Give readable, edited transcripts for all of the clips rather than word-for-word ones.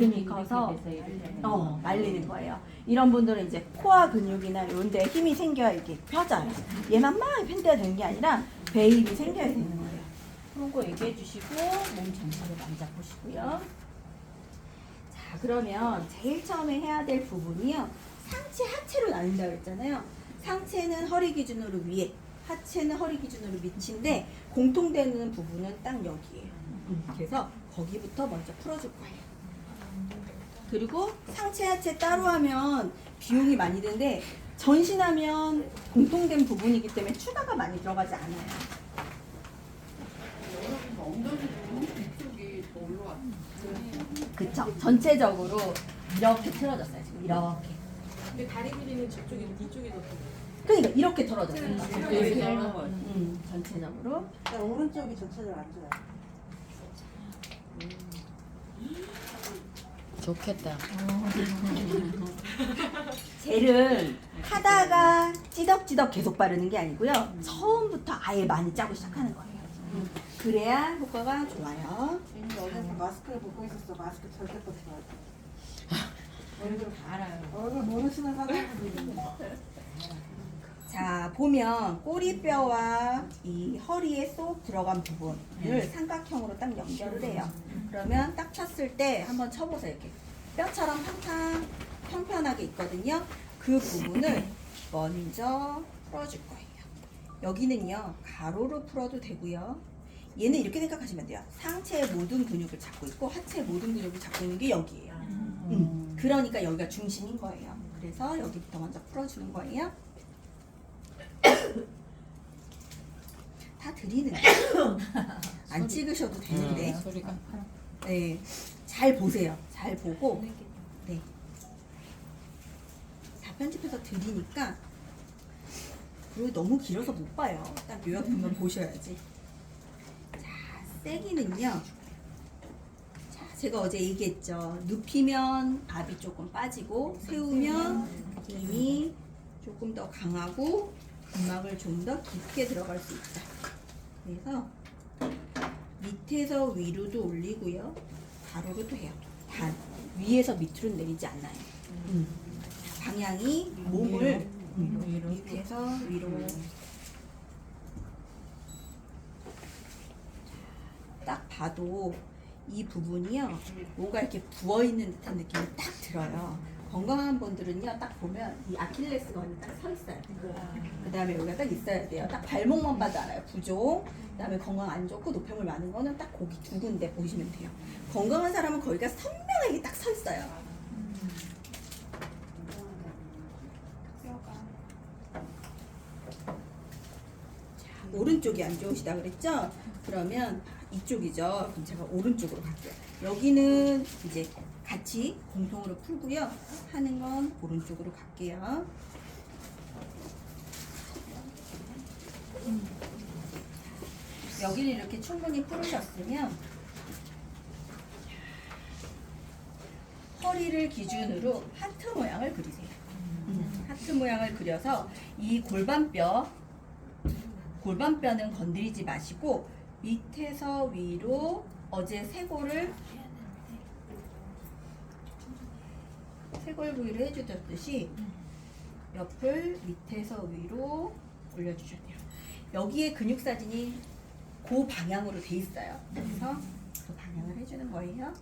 가슴이 커서 말리는 거예요. 이런 분들은 이제 코어 근육이나 이런 데 힘이 생겨야 이렇게 펴져요. 얘만 막 편대야 되는 게 아니라 배에 힘이 생겨야 되는 거예요. 그런 거 얘기해 주시고 몸 전체를 만져보시고요. 자, 그러면 제일 처음에 해야 될 부분이요. 상체 하체로 나눈다고 했잖아요. 상체는 허리 기준으로 위에, 하체는 허리 기준으로 밑인데 공통되는 부분은 딱 여기예요. 그래서 거기부터 먼저 풀어줄 거예요. 그리고 상체 하체 따로 하면 비용이 많이 드는데 전신하면 공통된 부분이기 때문에 추가가 많이 들어가지 않아요. 그쵸? 전체적으로 이렇게 틀어졌어요. 지금 이렇게. 근데 다리 길이는 저쪽이 이쪽이 더 그러니까 이렇게 틀어졌어요. 이렇게 넓은 거. 전체적으로. 오른쪽이 전체적으로 안 좋아요. 좋겠다. 젤은 하다가 찌덕찌덕 계속 바르는 게 아니고요. 처음부터 아예 많이 짜고 시작하는 거예요. 그래야 효과가 좋아요. 어제서 마스크를 벗고 있었어. 마스크 절대 벗지 말고. 얼굴 다 알아요. 얼굴 모르시는 사람들도 있는데. 자, 보면 꼬리뼈와 이 허리에 쏙 들어간 부분을 삼각형으로 딱 연결을 해요. 그러면 딱 쳤을 때 한번 쳐보세요. 이렇게 뼈처럼 평평하게 있거든요. 그 부분을 먼저 풀어줄 거예요. 여기는요, 가로로 풀어도 되고요. 얘는 이렇게 생각하시면 돼요. 상체의 모든 근육을 잡고 있고 하체의 모든 근육을 잡고 있는 게 여기예요. 그러니까 여기가 중심인 거예요. 그래서 여기부터 먼저 풀어주는 거예요. 다 드리는데 안 찍으셔도 되는데 소리가. 네, 잘 보세요. 잘 보고 네, 다 편집해서 드리니까. 그리고 너무 길어서 못 봐요. 딱 요약 보면 보셔야지. 자, 세기는요. 자, 제가 어제 얘기했죠. 눕히면 압이 조금 빠지고 세우면 힘이 조금 더 강하고 근막을 좀 더 깊게 들어갈 수 있다. 그래서 밑에서 위로도 올리고요. 가로로도 해요. 단 위에서 밑으로 내리지 않아요. 방향이 몸을 밑에서 위로. 딱 봐도 이 부분이요, 뭔가 이렇게 부어있는 듯한 느낌이 딱 들어요. 건강한 분들은요, 딱 보면 이 아킬레스건이 딱 서 있어요. 그 다음에 여기가 딱 있어야 돼요. 딱 발목만 봐도 알아요. 부종. 그 다음에 건강 안 좋고 노폐물 많은 거는 딱 거기 두 군데 보시면 돼요. 건강한 사람은 거기가 선명하게 딱 서 있어요. 오른쪽이 안 좋으시다 그랬죠? 그러면 이쪽이죠. 그럼 제가 오른쪽으로 갈게요. 여기는 이제 같이 공통으로 풀고요. 하는 건 오른쪽으로 갈게요. 여기를 이렇게 충분히 풀으셨으면 허리를 기준으로 하트 모양을 그리세요. 하트 모양을 그려서 이 골반뼈는 건드리지 마시고 밑에서 위로 어제 쇄골 부위를 해주셨듯이 옆을 밑에서 위로 올려주셔야 돼요. 여기에 근육 사진이 그 방향으로 돼 있어요. 그래서 그 방향을 해주는 거예요.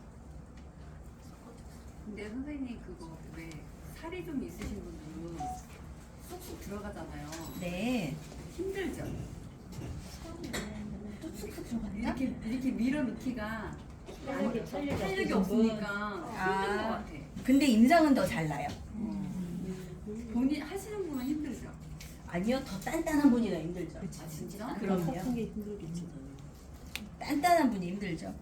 근데 선생님 그거 왜 살이 좀 있으신 분들은 쏙쏙 들어가잖아요. 네. 힘들죠? 또 쑥쑥 들어간다. 이렇게 밀어넣기가 탄력이 없으니까 힘든 것 같아. 근데 임상은 더 잘 나요. 본인 하시는 분은 힘들죠? 아니요, 더 단단한 분이 더 힘들죠. 아 진짜? 그럼요. 게 힘들겠지. 단단한 분이 힘들죠.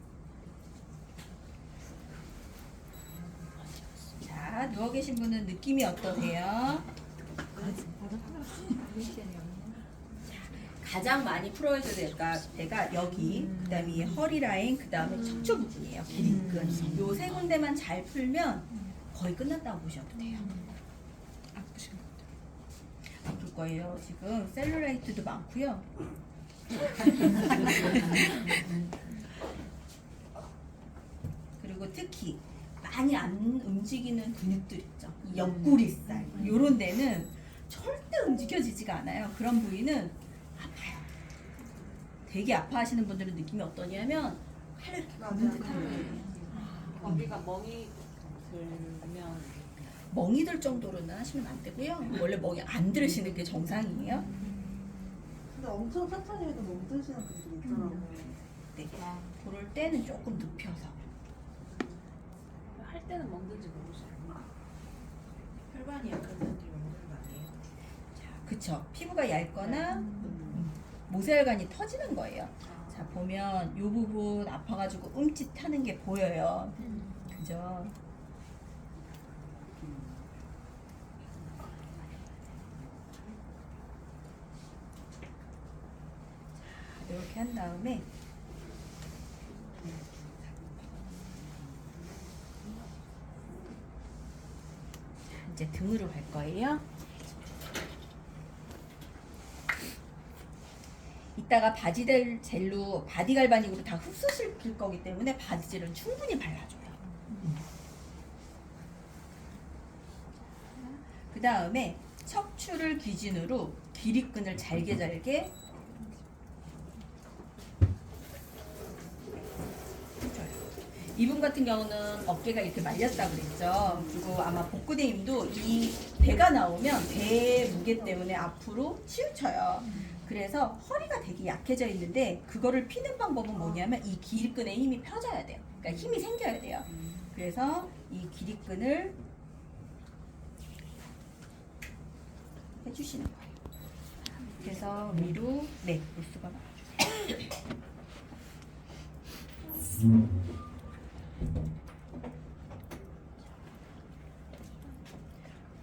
자, 누워 계신 분은 느낌이 어떠세요? 가장 많이 풀어줘야 될까 때가 여기, 그 다음에 이 허리 라인, 그 다음에 척추 부분이에요. 길이끈. 요 세 군데만 잘 풀면 거의 끝났다고 보셔도 돼요. 아플 거예요. 지금 셀룰라이트도 많고요. 그리고 특히 많이 안 움직이는 근육들 있죠. 이 옆구리살 요런 데는 절대 움직여지지가 않아요. 그런 부위는 아파요. 되게 아파하시는 분들은 느낌이 어떠냐면 칼을 이렇게 굽는 듯한 거예요. 거기가 멍이 들면 멍이 들 정도로는 하시면 안 되고요. 원래 멍이 안 들으시는 게 정상이에요. 근데 엄청 천천히 해도 너무 드시는 분들이 있더라고요. 네. 그럴 때는 조금 눕혀서. 할 때는 멍든지 모르죠. 혈관이 약한 사람들이 먹는 거 아니에요? 자, 그쵸. 피부가 얇거나 모세혈관이 터지는 거예요. 자, 보면 이 부분 아파가지고 움찔하는 게 보여요. 그죠? 자, 이렇게 한 다음에 자, 이제 등으로 갈 거예요. 이따가 바디젤 젤로 바디 갈바닉으로 다 흡수시킬 거기 때문에 바디젤은 충분히 발라줘요. 그 다음에 척추를 기준으로 기립근을 잘게 해줘요. 이분 같은 경우는 어깨가 이렇게 말렸다고 그랬죠. 그리고 아마 복근의 힘도 이 배가 나오면 배의 무게 때문에 앞으로 치우쳐요. 그래서 허리가 되게 약해져 있는데 그거를 피는 방법은 뭐냐면 이 기립근의 힘이 펴져야 돼요. 그러니까 힘이 생겨야 돼요. 그래서 이 기립근을 해주시는 거예요. 그래서 위로 네, 물수가 나와줘요.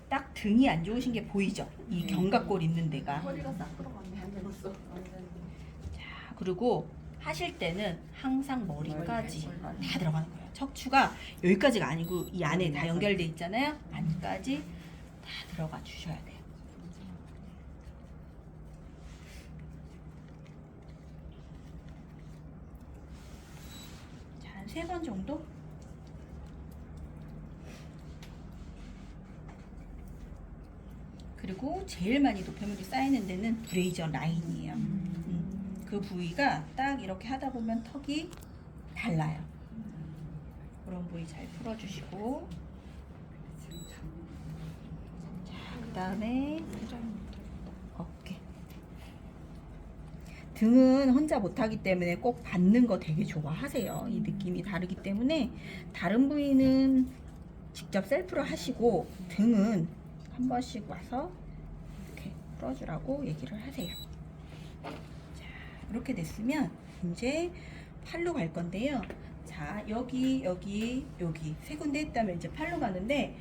딱 등이 안 좋으신 게 보이죠? 이 견갑골 있는 데가. 허리가 싹 들어갔네. 안 들었어. 자, 그리고 하실 때는 항상 머리까지 다 들어가는 거예요. 척추가 여기까지가 아니고 이 안에 다 연결돼 있잖아요. 안까지 다 들어가 주셔야 돼요. 자, 한 3번 정도? 그리고 제일 많이 노폐물이 쌓이는 데는 브레이저 라인이에요. 그 부위가 딱 이렇게 하다 보면 턱이 달라요. 그런 부위 잘 풀어주시고, 자, 그 다음에 어깨. 등은 혼자 못하기 때문에 꼭 받는 거 되게 좋아하세요. 이 느낌이 다르기 때문에 다른 부위는 직접 셀프로 하시고 등은 한 번씩 와서 이렇게 풀어주라고 얘기를 하세요. 자, 이렇게 됐으면 이제 팔로 갈 건데요. 자, 여기 세 군데 했다면 이제 팔로 가는데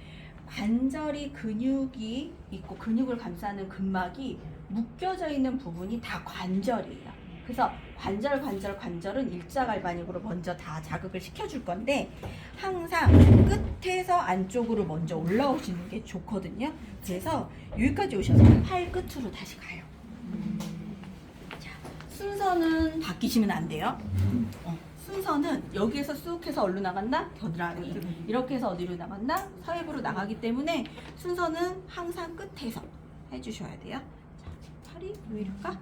관절이 근육이 있고 근육을 감싸는 근막이 묶여져 있는 부분이 다 관절이에요. 그래서 관절은 일자갈바닉으로 먼저 다 자극을 시켜줄 건데 항상 끝에서 안쪽으로 먼저 올라오시는 게 좋거든요. 그래서 여기까지 오셔서 팔 끝으로 다시 가요. 자, 순서는 바뀌시면 안 돼요. 순서는 여기에서 쑥 해서 어디로 나간다? 겨드랑이. 이렇게 해서 어디로 나간다? 서입으로 나가기 때문에 순서는 항상 끝에서 해주셔야 돼요. 자, 팔이 왜 이럴까?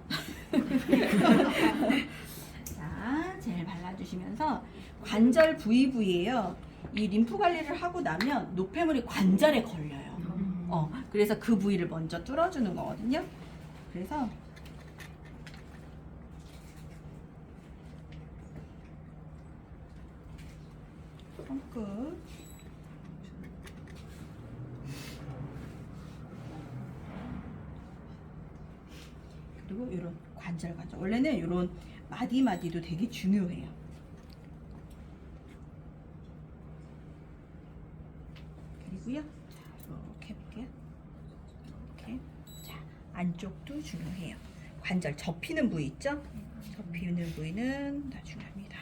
자, 젤 발라주시면서 관절 부위예요. 이 림프 관리를 하고 나면 노폐물이 관절에 걸려요. 그래서 그 부위를 먼저 뚫어주는 거거든요. 그래서 손끝 그리고 이런 관절 원래는 이런 마디마디도 되게 중요해요. 그리고요, 자, 이렇게 해볼게요. 이렇게. 자, 안쪽도 중요해요. 관절 접히는 부위 있죠? 접히는 부위는 다 중요합니다.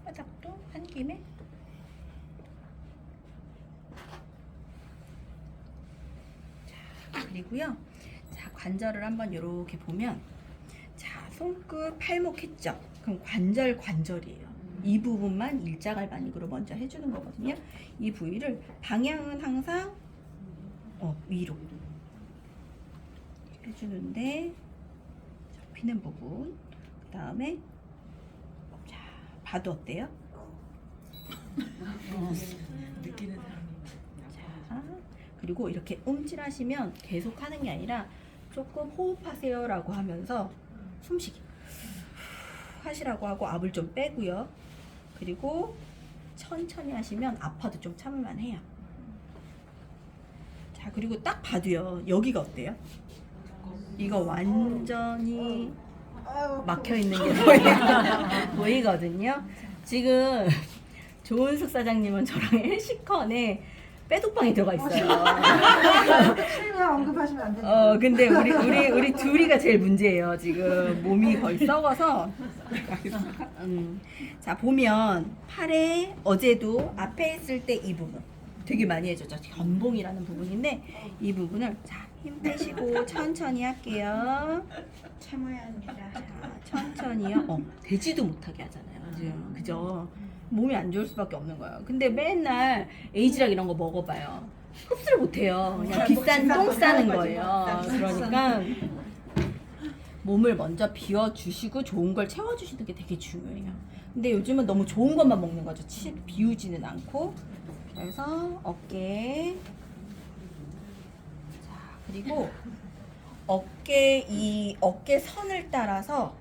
손바닥도 한 김에 그리고요. 자, 관절을 한번 이렇게 보면 자, 손끝 팔목 했죠? 그럼 관절이에요. 이 부분만 일자갈바닉으로 먼저 해주는 거거든요. 이 부위를 방향은 항상 위로 해주는데 접히는 부분. 그 다음에 자 봐도 어때요? 느끼는 사람이 자, 그리고 이렇게 움찔하시면 계속 하는 게 아니라 조금 호흡하세요라고 하면서 숨쉬기 하시라고 하고 압을 좀 빼고요. 그리고 천천히 하시면 아파도 좀 참을만 해요. 자, 그리고 딱 봐도요. 여기가 어때요? 이거 완전히 막혀 있는 게 보이거든요. 지금 조은숙 사장님은 저랑 헬시컨에 빼독방이 들어가 있어요. 실명 언급하시면 안 됩니다. 근데 우리 둘이가 제일 문제예요. 지금 몸이 거의 썩어서. 자, 보면 팔에 어제도 앞에 했을 때 이 부분 되게 많이 해줬죠. 견봉이라는 부분인데 이 부분을 자, 힘 빼시고 천천히 할게요. 참아야 합니다. 자, 천천히요. 되지도 못하게 하잖아요. 지금 그죠? 몸이 안 좋을 수밖에 없는 거예요. 근데 맨날 에이지락 이런 거 먹어봐요. 흡수를 못해요. 그냥 비싼 똥 싸는 거예요. 그러니까 몸을 먼저 비워주시고 좋은 걸 채워주시는 게 되게 중요해요. 근데 요즘은 너무 좋은 것만 먹는 거죠. 비우지는 않고. 그래서 어깨. 자, 그리고 이 어깨 선을 따라서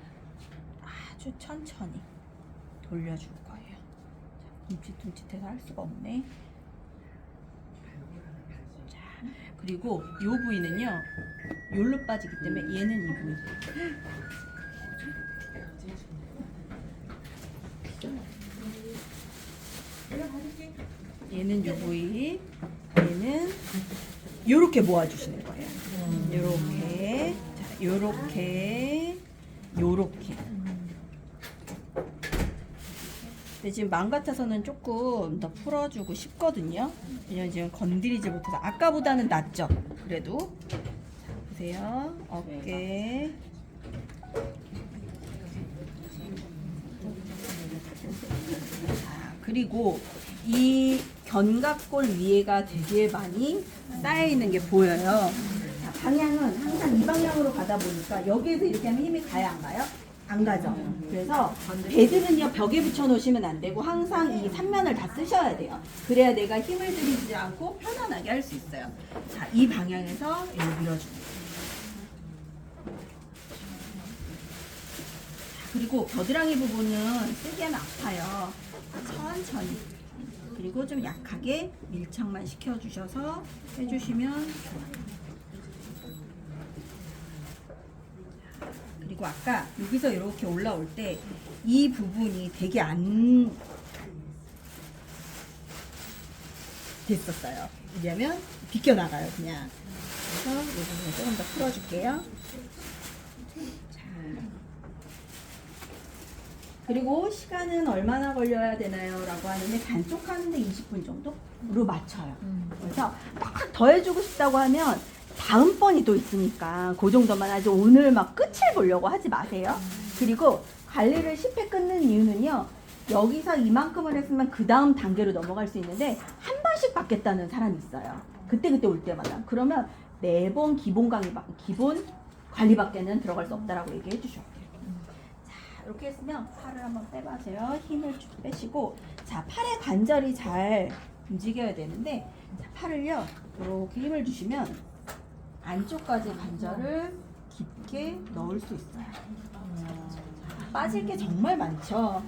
아주 천천히 돌려줄 거예요. 둠칫둠칫해서 할 수가 없네. 자, 그리고 이 부위는요, 요로 빠지기 때문에 얘는 이 부위. 얘는 요 부위, 얘는 요렇게 모아주시는 거예요. 요렇게, 자, 요렇게. 근데 지금 마음 같아서는 조금 더 풀어주고 싶거든요. 왜냐면 지금 건드리지 못해서 아까보다는 낫죠. 그래도 자, 보세요. 어깨. 자, 그리고 이 견갑골 위에가 되게 많이 쌓여 있는 게 보여요. 자, 방향은 항상 이 방향으로 가다 보니까 여기에서 이렇게 하면 힘이 가요, 안 가요? 안 가죠. 그래서 베드는요, 벽에 붙여 놓으시면 안 되고 항상 이 3면을 다 쓰셔야 돼요. 그래야 내가 힘을 들이지 않고 편안하게 할 수 있어요. 자, 이 방향에서 이렇게 밀어줍니다. 그리고 겨드랑이 부분은 세게 하면 아파요. 천천히. 그리고 좀 약하게 밀착만 시켜주셔서 해주시면 좋아요. 그리고 아까 여기서 이렇게 올라올 때 이 부분이 되게 안 됐었어요. 왜냐면 비껴나가요, 그냥. 그래서 이 부분을 조금 더 풀어줄게요. 자. 그리고 시간은 얼마나 걸려야 되나요? 라고 하는데 반쪽하는데 20분 정도로 맞춰요. 그래서 막 더 해주고 싶다고 하면 다음번이 또 있으니까 그 정도만 하지 오늘 막 끝을 보려고 하지 마세요. 그리고 관리를 10회 끊는 이유는요. 여기서 이만큼을 했으면 그 다음 단계로 넘어갈 수 있는데 한 번씩 받겠다는 사람이 있어요. 그때 올 때마다. 그러면 매번 기본 관리밖에는 들어갈 수 없다라고 얘기해 주셔야 돼요. 자, 이렇게 했으면 팔을 한번 빼봐세요. 힘을 쭉 빼시고, 자, 팔의 관절이 잘 움직여야 되는데, 자, 팔을요 이렇게 힘을 주시면 안쪽까지 관절을 깊게 넣을 수 있어요. 빠질 게 정말 많죠.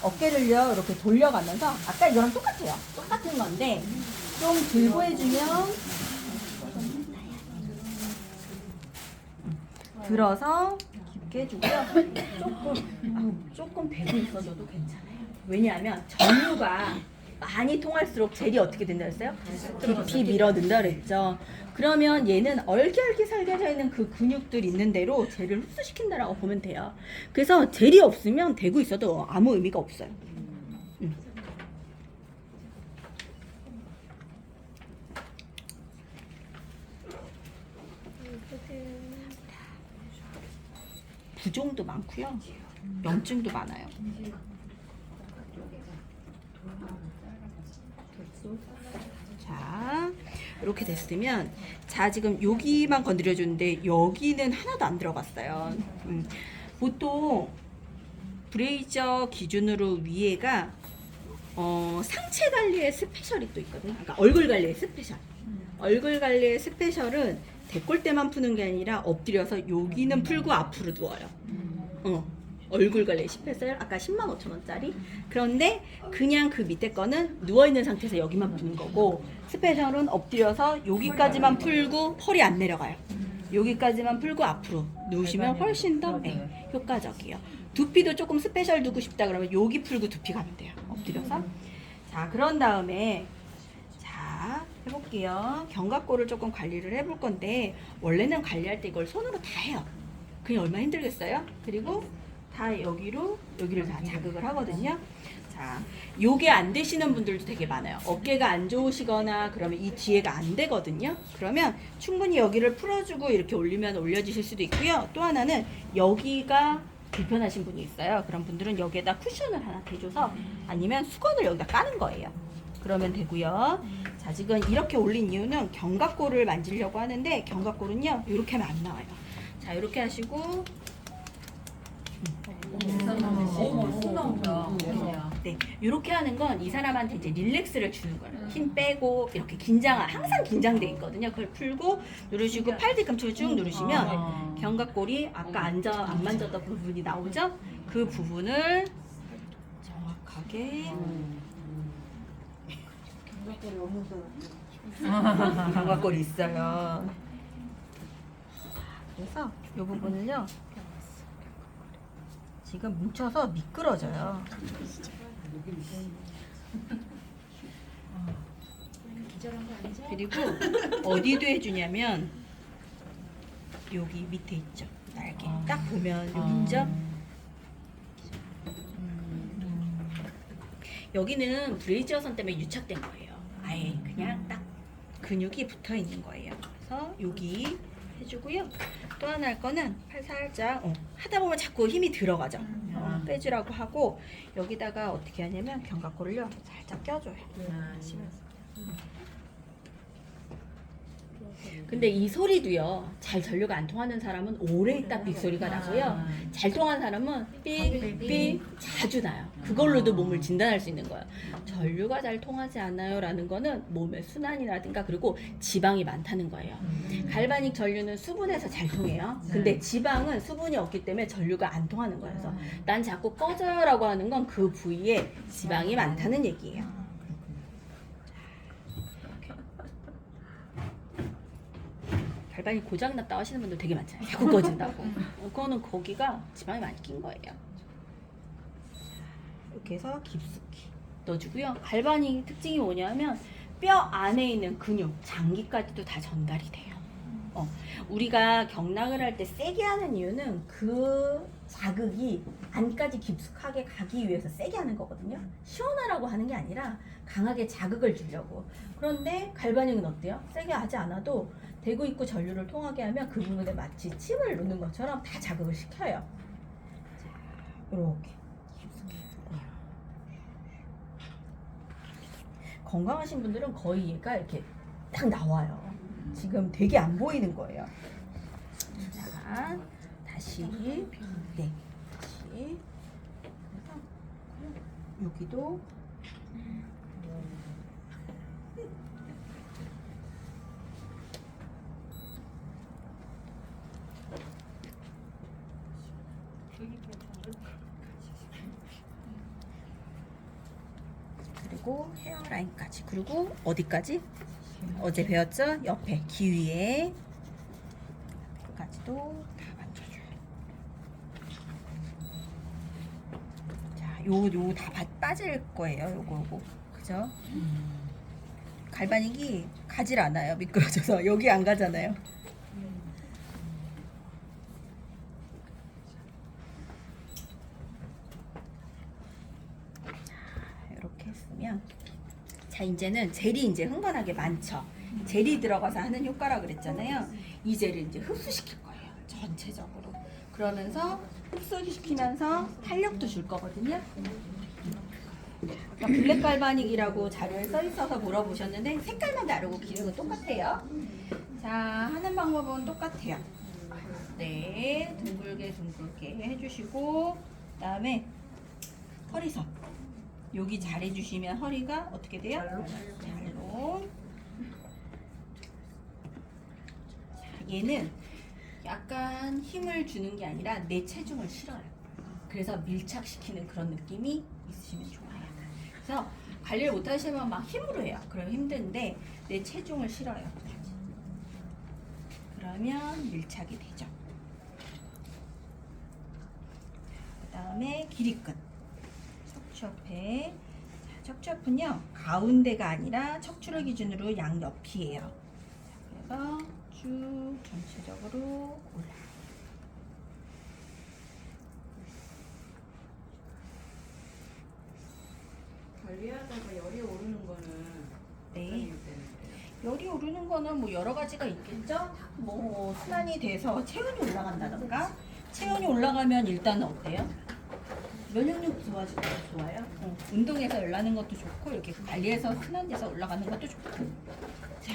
어깨를요 이렇게 돌려가면서 아까 이거랑 똑같아요. 똑같은 건데 좀 들고 해주면 들어서 깊게 해주고요. 조금 대고 있어줘도 괜찮아요. 왜냐하면 전류가 많이 통할수록 젤이 어떻게 된다 했어요? 깊이 밀어 넣는다 그랬죠. 그러면 얘는 얼기얼기 살겨져 있는 그 근육들 있는 대로 젤을 흡수시킨다라고 보면 돼요. 그래서 젤이 없으면 대고 있어도 아무 의미가 없어요. 부종도 많고요. 염증도 많아요. 자, 이렇게 됐으면 자 지금 여기만 건드려주는데 여기는 하나도 안 들어갔어요. 보통 브레이저 기준으로 위에가 상체 관리의 스페셜이 또 있거든요. 그러니까 얼굴 관리의 스페셜. 얼굴 관리의 스페셜은 데콜테만 푸는 게 아니라 엎드려서 여기는 풀고 앞으로 누워요. 얼굴 관리 스페셜 아까 105,000원짜리. 그런데 그냥 그 밑에 거는 누워 있는 상태에서 여기만 푸는 거고 스페셜은 엎드려서 여기까지만 풀고 펄이 안 내려가요. 여기까지만 풀고 앞으로 누우시면 훨씬 더 효과적이에요. 두피도 조금 스페셜 두고 싶다 그러면 여기 풀고 두피 가면 돼요. 엎드려서. 자, 그런 다음에 자 해볼게요. 견갑골을 조금 관리를 해볼 건데 원래는 관리할 때 이걸 손으로 다 해요. 그냥 얼마나 힘들겠어요? 그리고 다 여기를 다 자극을 하거든요. 자, 요게 안 되시는 분들도 되게 많아요. 어깨가 안 좋으시거나 그러면 이 뒤에가 안 되거든요. 그러면 충분히 여기를 풀어주고 이렇게 올리면 올려주실 수도 있고요. 또 하나는 여기가 불편하신 분이 있어요. 그런 분들은 여기에다 쿠션을 하나 대줘서 아니면 수건을 여기다 까는 거예요. 그러면 되고요. 자, 지금 이렇게 올린 이유는 견갑골을 만지려고 하는데 견갑골은요 이렇게 하면 안 나와요. 자, 이렇게 하시고 네, 이렇게 하는 건 이 사람한테 이제 릴렉스를 주는 거예요. 힘 빼고 이렇게 항상 긴장돼 있거든요. 그걸 풀고 누르시고 팔 뒤꿈치를 쭉 누르시면 견갑골이 아까 안 만졌던 부분이 나오죠? 그 부분을 정확하게 견갑골이 없는 사람. 견갑골이 있어요. 그래서 이 부분을요 지금 뭉쳐서 미끄러져요. 그리고 어디도 해주냐면 여기 밑에 있죠. 날개 딱 보면 여기 있죠. 여기는 브레이지어선 때문에 유착된 거예요. 아예 그냥 딱 근육이 붙어 있는 거예요. 그래서 여기 해주고요. 또 하나 할 거는 팔 살짝 하다 보면 자꾸 힘이 들어가죠. 빼주라고 하고 여기다가 어떻게 하냐면 견갑골을요 살짝 껴줘요. 근데 이 소리도요 잘 전류가 안 통하는 사람은 오래 있다 삑 소리가 나고요 잘 통하는 사람은 삑삑 자주 나요. 그걸로도 몸을 진단할 수 있는 거예요. 전류가 잘 통하지 않아요 라는 거는 몸의 순환이라든가 그리고 지방이 많다는 거예요. 갈바닉 전류는 수분에서 잘 통해요. 근데 지방은 수분이 없기 때문에 전류가 안 통하는 거예요. 그래서 난 자꾸 꺼져요 라고 하는 건 그 부위에 지방이 많다는 얘기예요. 갈바닉 고장났다 하시는 분들 되게 많잖아요. 자꾸 꺼진다고. 그거는 거기가 지방이 많이 낀 거예요. 이렇게 해서 깊숙이 넣어주고요. 갈바닉 특징이 뭐냐면 뼈 안에 있는 근육, 장기까지도 다 전달이 돼요. 우리가 경락을 할 때 세게 하는 이유는 그 자극이 안까지 깊숙하게 가기 위해서 세게 하는 거거든요. 시원하라고 하는 게 아니라 강하게 자극을 주려고. 그런데 갈바닉은 어때요? 세게 하지 않아도 대구 입구 전류를 통하게 하면 그 부분에 마치 침을 놓는 것처럼 다 자극을 시켜요. 자, 이렇게 깊숙이. 건강하신 분들은 거의 얘가 이렇게 딱 나와요. 지금 되게 안 보이는 거예요. 자, 다시. 네, 다시. 여기도. 그리고 헤어라인까지. 그리고 어디까지? 어제 배웠죠? 옆에 귀 위에 까지도 다 만져줘요. 자, 요 다 빠질 거예요. 요거 그죠? 갈바닉이 가질 않아요. 미끄러져서 여기 안 가잖아요. 이렇게 했으면 자, 이제는 젤이 이제 흥건하게 많죠. 젤이 들어가서 하는 효과라 그랬잖아요. 이 젤을 이제 흡수시킬 거예요. 전체적으로. 그러면서 흡수시키면서 탄력도 줄 거거든요. 아까 블랙 갈바닉이라고 자료에 써 있어서 물어보셨는데 색깔만 다르고 기능은 똑같아요. 자, 하는 방법은 똑같아요. 네, 둥글게 해주시고 그다음에 허리선 여기 잘 해주시면 허리가 어떻게 돼요? 잘로. 자, 얘는 약간 힘을 주는 게 아니라 내 체중을 실어요. 그래서 밀착시키는 그런 느낌이 있으시면 좋아요. 그래서 관리를 못 하시면 막 힘으로 해요. 그러면 힘든데 내 체중을 실어요. 그러면 밀착이 되죠. 그 다음에 길이끝. 척추 옆에. 자, 척추 옆은요 가운데가 아니라 척추를 기준으로 양옆이에요. 그래서 쭉 전체적으로 올라요. 관리하다가 열이 오르는 거는 네. 어떤 이유 때문에요? 열이 오르는 거는 뭐 여러 가지가 있겠죠. 뭐 순환이 돼서 체온이 올라간다던가. 체온이 올라가면 일단은 어때요? 면역력 좋아지고 좋아요. 운동해서 열 나는 것도 좋고 이렇게 관리해서 순환돼서 올라가는 것도 좋고. 자,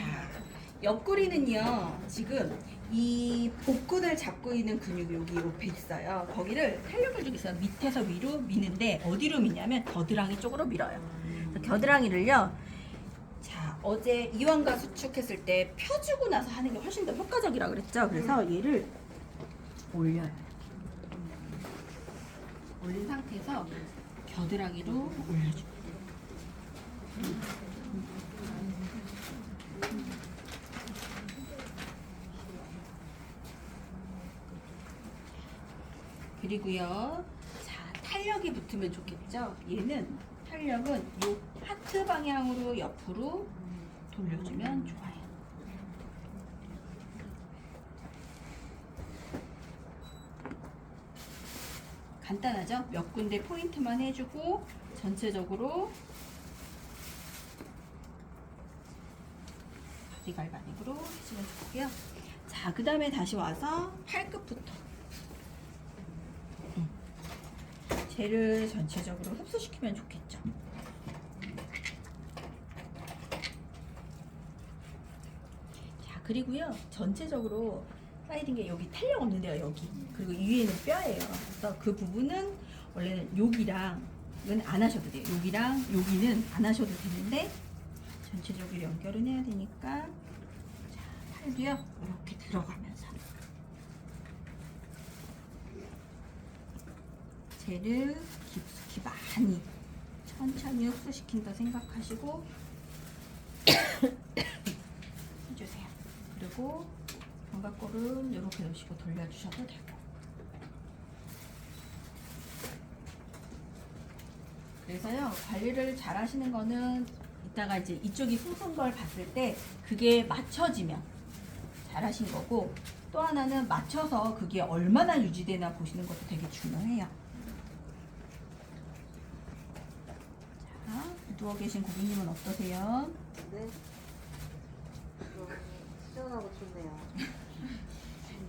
옆구리는요 지금 이 복근을 잡고 있는 근육이 여기 옆에 있어요. 거기를 탄력을 주기 위해서 밑에서 위로 미는데 어디로 미냐면 겨드랑이 쪽으로 밀어요. 그래서 겨드랑이를요. 자, 어제 이완과 수축했을 때 펴주고 나서 하는 게 훨씬 더 효과적이라고 그랬죠. 그래서 얘를 올려요. 올린 상태에서 겨드랑이로 올려줘요. 그리고요, 자, 탄력이 붙으면 좋겠죠? 얘는 탄력은 요 하트 방향으로 옆으로 돌려주면 좋아요. 간단하죠? 몇 군데 포인트만 해주고 전체적으로 바디 갈바닉으로 해주면 좋고요. 자, 그 다음에 다시 와서 팔끝부터 젤을 전체적으로 흡수시키면 좋겠죠. 자, 그리고요 전체적으로 사이딩 게 여기 탄력 없는데요, 여기. 그리고 이 위에는 뼈예요. 그래서 그 부분은 원래는 여기랑은 안 하셔도 돼요. 여기랑 여기는 안 하셔도 되는데 전체적으로 연결은 해야 되니까. 자, 팔도요 이렇게 들어가면서 젤을 깊숙이 많이 천천히 흡수시킨다 생각하시고 해주세요. 그리고 견갑골은 이렇게 넣으시고 돌려주셔도 되고. 그래서요 관리를 잘 하시는 거는 이따가 이제 이쪽이 숭숭 걸 봤을 때 그게 맞춰지면 잘 하신 거고, 또 하나는 맞춰서 그게 얼마나 유지되나 보시는 것도 되게 중요해요. 자, 누워 계신 고객님은 어떠세요? 네. 시원하고 좋네요.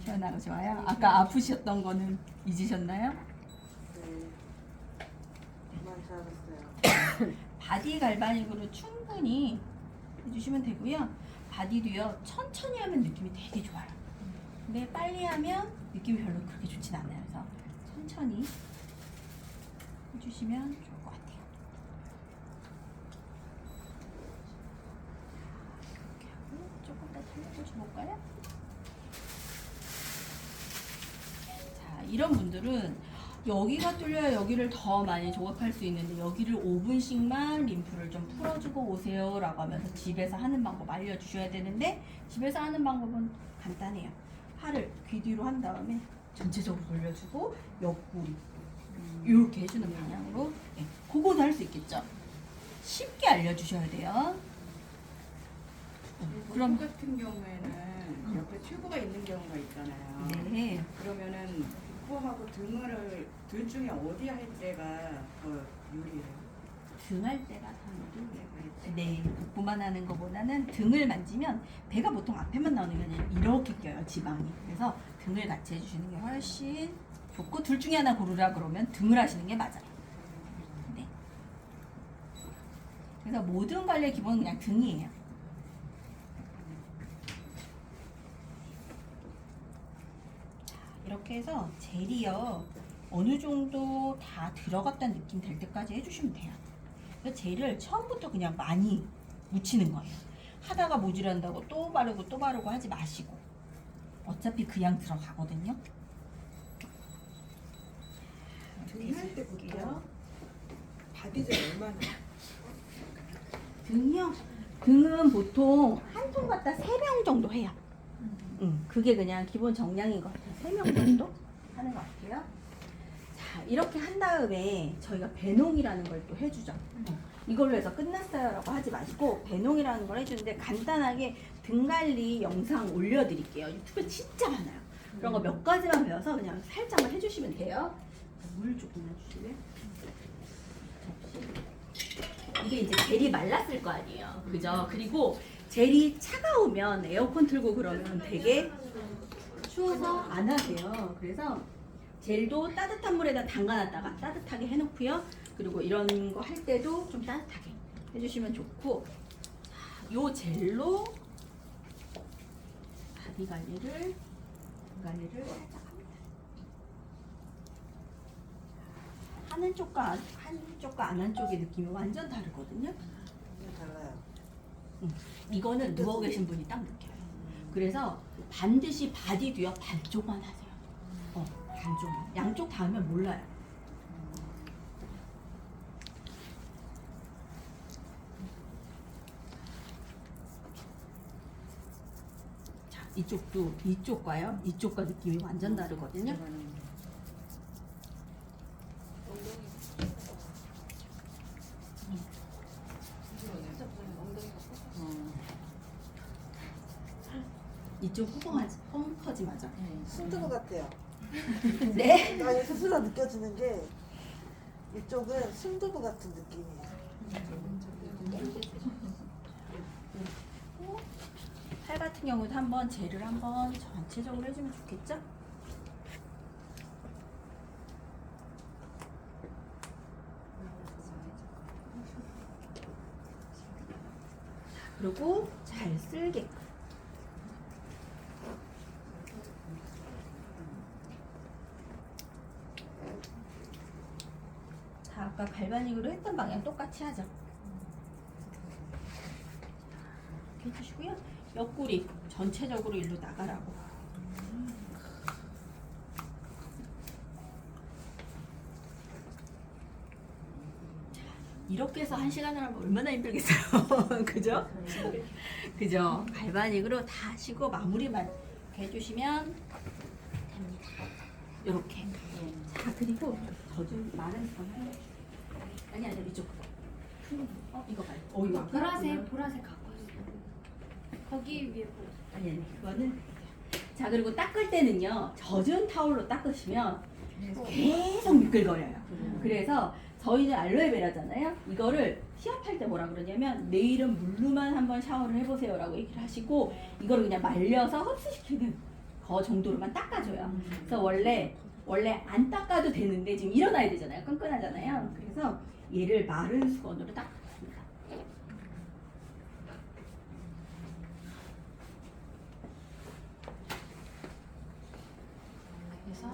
시원하고 좋아요? 아까 아프셨던 거는 잊으셨나요? 네. 그만 잘했어요. 바디 갈바닉으로 충분히 해주시면 되고요. 바디도요 천천히 하면 느낌이 되게 좋아요. 근데 빨리 하면 느낌이 별로 그렇게 좋진 않아요. 그래서 천천히 해주시면 좋을 것 같아요. 이렇게 하고 조금 더 탄력을 줘볼까요? 자, 이런 분들은 여기가 뚫려야 여기를 더 많이 조각할 수 있는데 여기를 5분씩만 림프를 좀 풀어주고 오세요 라고 하면서 집에서 하는 방법 알려주셔야 되는데, 집에서 하는 방법은 간단해요. 팔을 귀 뒤로 한 다음에 전체적으로 돌려주고 옆구리 이렇게 해주는 방향으로. 네, 그거도 할 수 있겠죠? 쉽게 알려주셔야 돼요. 그럼 같은 경우에는 옆에 튜브가 있는 경우가 있잖아요. 네. 그러면은 코하고 등 중에 어디 할 때가 더 유리해요? 등 할 때가 더 네, 복부만 하는 것보다는 등을 만지면 배가 보통 앞에만 나오는 게 아니라 이렇게 껴요, 지방이. 그래서 등을 같이 해주시는 게 훨씬 좋고, 둘 중에 하나 고르라 그러면 등을 하시는 게 맞아요. 네. 그래서 모든 관리의 기본은 그냥 등이에요. 자, 이렇게 해서 젤이요, 어느 정도 다 들어갔다는 느낌 될 때까지 해주시면 돼요. 그래서 젤을 처음부터 그냥 많이 묻히는 거예요. 하다가 모질한다고 또 바르고 하지 마시고, 어차피 그 양 들어가거든요. 등할 때부터 바디젤 얼마나? 등이요? 등은 보통 한 통 갖다 3명 정도 해요. 그게 그냥 기본 정량인 것 같아요. 3명 정도 하는 것 같아요. 자, 이렇게 한 다음에 저희가 배농이라는 걸 또 해주죠. 이걸로 해서 끝났어요라고 하지 마시고 배농이라는 걸 해주는데, 간단하게 등 관리 영상 올려드릴게요. 유튜브에 진짜 많아요. 그런 거 몇 가지만 배워서 그냥 살짝만 해주시면 돼요. 물 조금만 주실래요? 이게 이제 젤이 말랐을 거 아니에요. 그죠? 그리고 젤이 차가우면 에어컨 틀고 그러면 되게 추워서 안 하세요. 그래서 젤도 따뜻한 물에다 담가놨다가 따뜻하게 해놓고요. 그리고 이런 거 할 때도 좀 따뜻하게 해주시면 좋고, 요 젤로 바디 관리를 살짝 합니다. 하는 쪽과 안 한 쪽의 느낌이 완전 다르거든요. 달라요. 이거는 누워 계신 분이 딱 느껴요. 그래서 반드시 바디도요, 반쪽만 하세요. 반쪽만. 양쪽 다 하면 몰라요. 자, 이쪽도 이쪽과요, 이쪽과 느낌이 완전 다르거든요. 이쪽 헝커지 맞아. 순두부 같아요. 네. 나 스스로 느껴지는 게 이쪽은 순두부 같은 느낌이에요. 팔 같은 경우도 한번 젤을 한번 전체적으로 해주면 좋겠죠? 그리고 잘 쓸게끔. 자, 아까 갈바닉으로 했던 방향 똑같이 하죠. 이렇게 해주시고요. 옆구리 전체적으로 일로 나가라고. 자, 이렇게 해서 1시간을 하면 얼마나 힘들겠어요. 그죠? 그죠? 갈바닉으로 다 하시고 마무리만 해주시면 됩니다. 이렇게. 자, 그리고 젖은 마른 손을 아니 이쪽. 이거 봐요. 이거 보라색 갖고 있어. 거기 위에 아니 그거는. 자, 그리고 닦을 때는요, 젖은 타올로 닦으시면 계속 미끌거려요. 그래서 저희는 알로에베라잖아요. 이거를 시합할 때 뭐라 그러냐면, 내일은 물로만 한번 샤워를 해보세요 라고 얘기를 하시고, 이거를 그냥 말려서 흡수시키는 거 정도로만 닦아줘요. 그래서 원래 안 닦아도 되는데 지금 일어나야 되잖아요. 끈끈하잖아요. 그래서 얘를 마른 수건으로 닦습니다. 그래서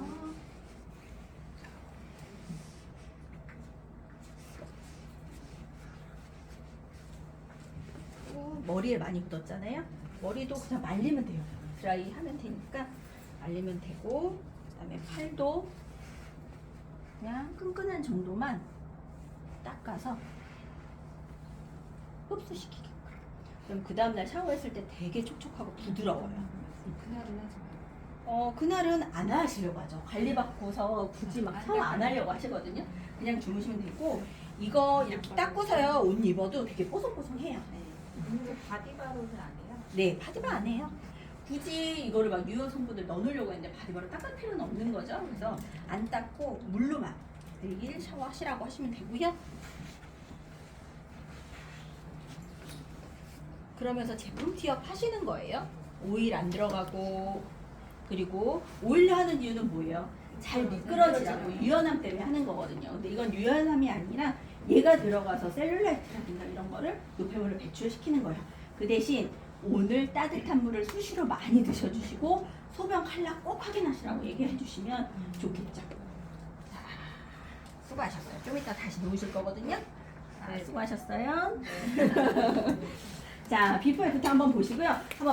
머리에 많이 묻었잖아요. 머리도 그냥 말리면 돼요. 드라이 하면 되니까 말리면 되고, 그다음에 팔도 그냥 끈끈한 정도만 닦아서 흡수시키게끔. 그럼 그 다음날 샤워했을 때 되게 촉촉하고 부드러워요. 그날은 하지 그날은 안 하시려고 하죠. 관리받고서 굳이 막 샤워 안 하려고 하시거든요. 그냥 주무시면 되고, 이거 이렇게 닦고서요 옷 입어도 되게 뽀송뽀송해요. 근데 바디바로는 안 해요? 네, 바디바 안 해요. 굳이 이거를 막 유효 성분을 넣어놓으려고 했는데 바디바로 닦을 필요는 없는 거죠. 그래서 안 닦고 물로만 매일 샤워하시라고 하시면 되고요. 그러면서 제품 티업 하시는 거예요. 오일 안 들어가고, 그리고 오일로 하는 이유는 뭐예요? 잘 미끄러지라고 유연함 때문에 하는 거거든요. 근데 이건 유연함이 아니라 얘가 들어가서 셀룰라이트라든가 이런 거를 노폐물을 배출시키는 거예요. 그 대신 오늘 따뜻한 물을 수시로 많이 드셔주시고 소변 칼라 꼭 확인하시라고 얘기해 주시면 좋겠죠. 자, 수고하셨어요. 좀 이따 다시 놓으실 거거든요. 자, 수고하셨어요. 자, 비포 애프터 한번 보시고요. 한번